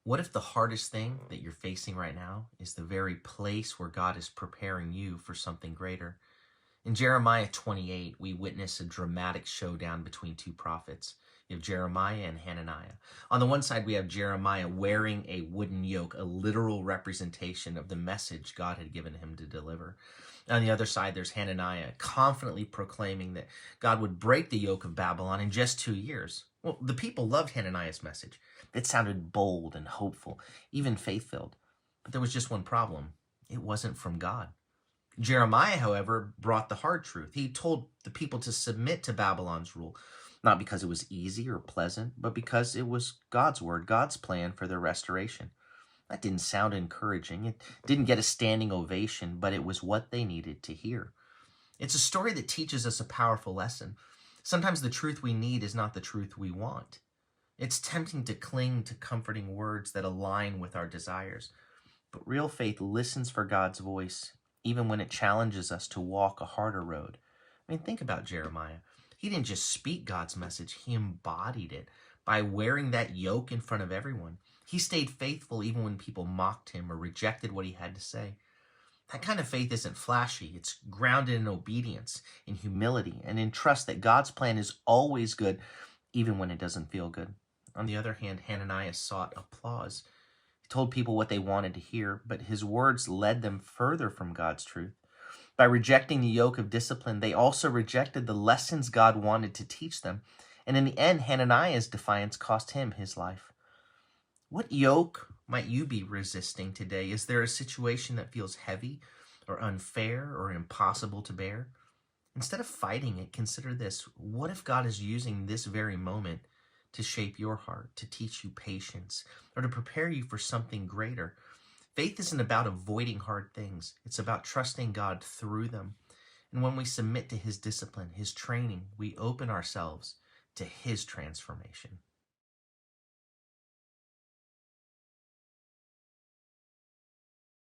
What if the hardest thing that you're facing right now is the very place where God is preparing you for something greater? In Jeremiah 28, we witness a dramatic showdown between two prophets. You have Jeremiah and Hananiah. On the one side, we have Jeremiah wearing a wooden yoke, a literal representation of the message God had given him to deliver. On the other side, there's Hananiah, confidently proclaiming that God would break the yoke of Babylon in just 2 years. Well, the people loved Hananiah's message. It sounded bold and hopeful, even faith-filled. But there was just one problem. It wasn't from God. Jeremiah, however, brought the hard truth. He told the people to submit to Babylon's rule, not because it was easy or pleasant, but because it was God's word, God's plan for their restoration. That didn't sound encouraging. It didn't get a standing ovation, but it was what they needed to hear. It's a story that teaches us a powerful lesson. Sometimes the truth we need is not the truth we want. It's tempting to cling to comforting words that align with our desires. But real faith listens for God's voice, even when it challenges us to walk a harder road. I mean, think about Jeremiah. He didn't just speak God's message, he embodied it by wearing that yoke in front of everyone. He stayed faithful even when people mocked him or rejected what he had to say. That kind of faith isn't flashy. It's grounded in obedience, in humility, and in trust that God's plan is always good, even when it doesn't feel good. On the other hand, Hananiah sought applause. He told people what they wanted to hear, but his words led them further from God's truth. By rejecting the yoke of discipline, they also rejected the lessons God wanted to teach them. And in the end, Hananiah's defiance cost him his life. What yoke might you be resisting today? Is there a situation that feels heavy or unfair or impossible to bear? Instead of fighting it, consider this. What if God is using this very moment to shape your heart, to teach you patience, or to prepare you for something greater? Faith isn't about avoiding hard things. It's about trusting God through them. And when we submit to his discipline, his training, we open ourselves to his transformation.